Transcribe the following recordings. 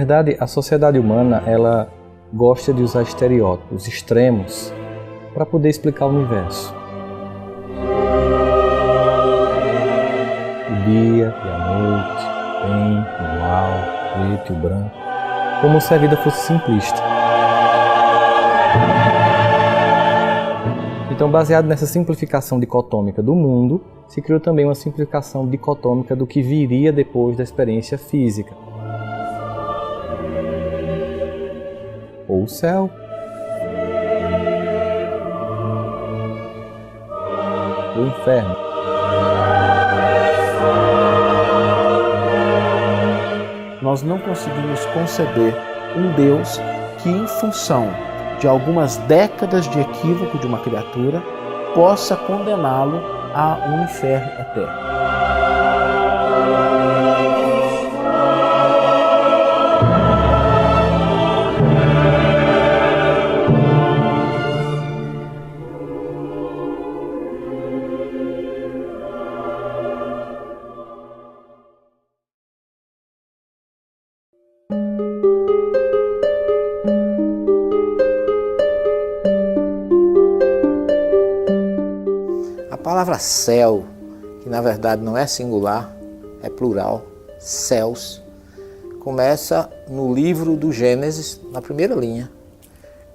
verdade, a sociedade humana, ela gosta de usar estereótipos extremos para poder explicar o universo. O dia e a noite, o bem e o mal, o preto e o branco, como se a vida fosse simplista. Então, baseado nessa simplificação dicotômica do mundo, se criou também uma simplificação dicotômica do que viria depois da experiência física. Ou o céu, ou o inferno. Nós não conseguimos conceber um Deus que, em função de algumas décadas de equívoco de uma criatura, possa condená-lo a um inferno eterno. A palavra céu, que na verdade não é singular, é plural, céus, começa no livro do Gênesis, na primeira linha,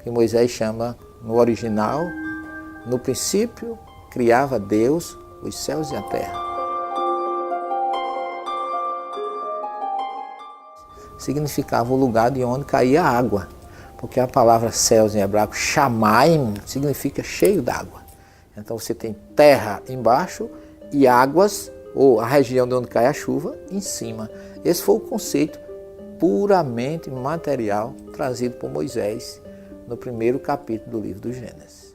que Moisés chama no original, no princípio criava Deus os céus e a terra. Significava o lugar de onde caía a água, porque a palavra céus em hebraico, shamaim, significa cheio d'água. Então você tem terra embaixo e águas, ou a região de onde cai a chuva, em cima. Esse foi o conceito puramente material trazido por Moisés no primeiro capítulo do livro do Gênesis.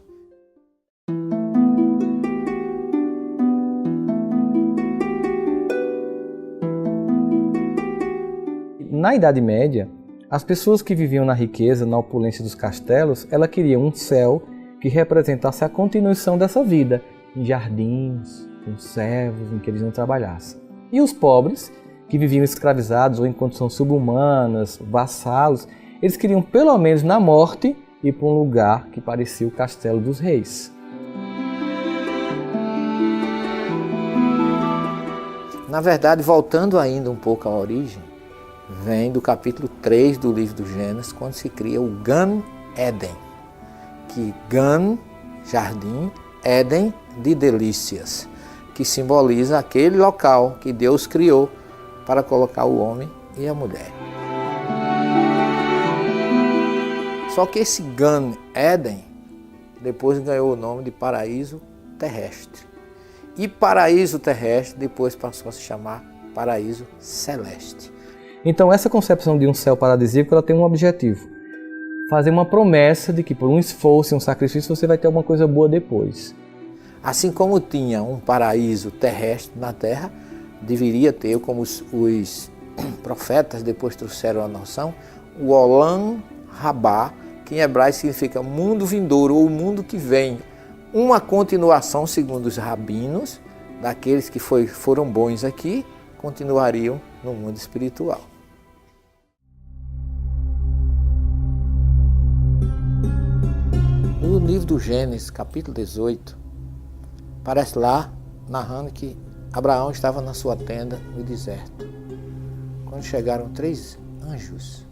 Na Idade Média, as pessoas que viviam na riqueza, na opulência dos castelos, elas queriam um céu que representasse a continuação dessa vida, em jardins, com servos, em que eles não trabalhassem. E os pobres, que viviam escravizados ou em condições subhumanas, vassalos, eles queriam pelo menos na morte ir para um lugar que parecia o castelo dos reis. Na verdade, voltando ainda um pouco à origem, vem do capítulo 3 do livro do Gênesis, quando se cria o Gan Eden. Que Gan, jardim, Éden, de delícias, que simboliza aquele local que Deus criou para colocar o homem e a mulher. Só que esse Gan Éden depois ganhou o nome de paraíso terrestre. E paraíso terrestre depois passou a se chamar paraíso celeste. Então essa concepção de um céu paradisíaco, ela tem um objetivo: fazer uma promessa de que por um esforço e um sacrifício você vai ter alguma coisa boa depois. Assim como tinha um paraíso terrestre na terra, deveria ter, como os profetas depois trouxeram a noção, o Olam Rabá, que em hebraico significa mundo vindouro ou mundo que vem. Uma continuação, segundo os rabinos, daqueles que foram bons aqui, continuariam no mundo espiritual. No livro do Gênesis, capítulo 18, aparece lá, narrando que Abraão estava na sua tenda no deserto, quando chegaram 3 anjos.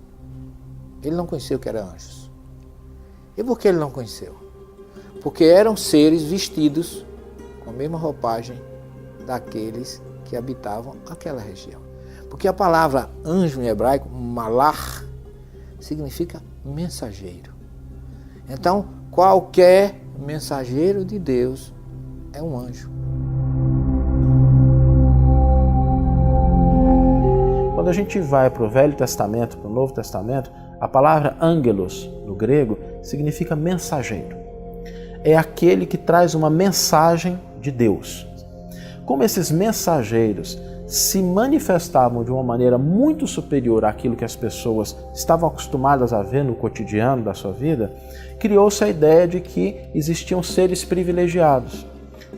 Ele não conheceu que eram anjos. E por que ele não conheceu? Porque eram seres vestidos com a mesma roupagem daqueles que habitavam aquela região. Porque a palavra anjo em hebraico, malach, significa mensageiro. Então, qualquer mensageiro de Deus é um anjo. Quando a gente vai para o Velho Testamento, para o Novo Testamento, a palavra angelos, no grego, significa mensageiro. É aquele que traz uma mensagem de Deus. Como esses mensageiros se manifestavam de uma maneira muito superior àquilo que as pessoas estavam acostumadas a ver no cotidiano da sua vida, criou-se a ideia de que existiam seres privilegiados,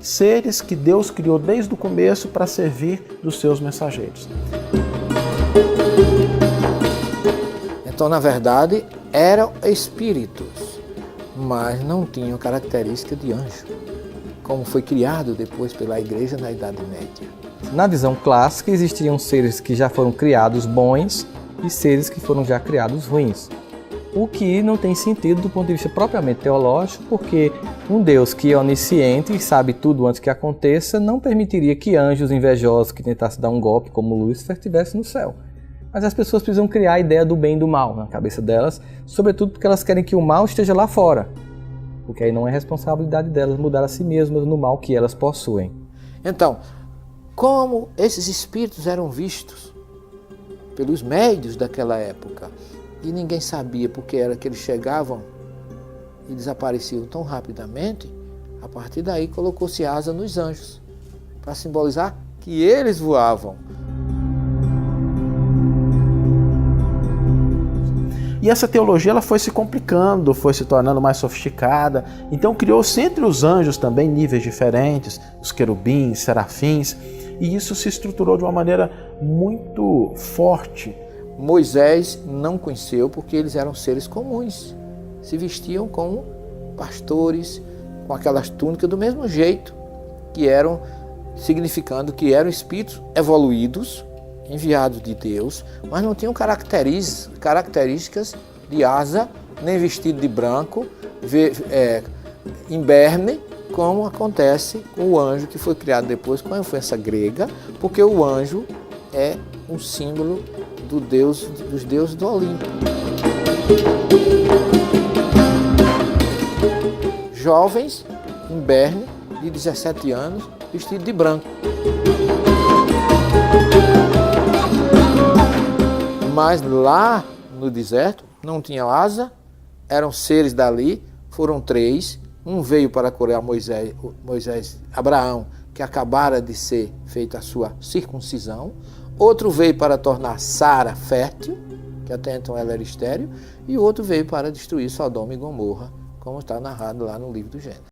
seres que Deus criou desde o começo para servir dos seus mensageiros. Então, na verdade, eram espíritos, mas não tinham característica de anjo, como foi criado depois pela Igreja na Idade Média. Na visão clássica, existiam seres que já foram criados bons e seres que foram já criados ruins. O que não tem sentido do ponto de vista propriamente teológico, porque um Deus que é onisciente e sabe tudo antes que aconteça, não permitiria que anjos invejosos que tentassem dar um golpe como Lúcifer estivessem no céu. Mas as pessoas precisam criar a ideia do bem e do mal na cabeça delas, sobretudo porque elas querem que o mal esteja lá fora, porque aí não é responsabilidade delas mudar a si mesmas no mal que elas possuem. Então, como esses espíritos eram vistos pelos médios daquela época, e ninguém sabia porque era que eles chegavam e desapareciam tão rapidamente, a partir daí colocou-se asa nos anjos, para simbolizar que eles voavam. E essa teologia ela foi se complicando, foi se tornando mais sofisticada. Então criou-se entre os anjos também níveis diferentes, os querubins, serafins, e isso se estruturou de uma maneira muito forte. Moisés não conheceu porque eles eram seres comuns, se vestiam como pastores, com aquelas túnicas do mesmo jeito, que eram, significando que eram espíritos evoluídos, enviados de Deus, mas não tinham características de asa, nem vestido de branco, imberbe, como acontece com o anjo que foi criado depois com a influência grega, porque o anjo é um símbolo dos deuses do Olimpo. Jovens, imberbe, de 17 anos, vestido de branco. Mas lá no deserto não tinha asa, eram seres dali, foram 3. Um veio para curar Abraão, que acabara de ser feita a sua circuncisão. Outro veio para tornar Sara fértil, que até então ela era estéril. E outro veio para destruir Sodoma e Gomorra, como está narrado lá no livro do Gênesis.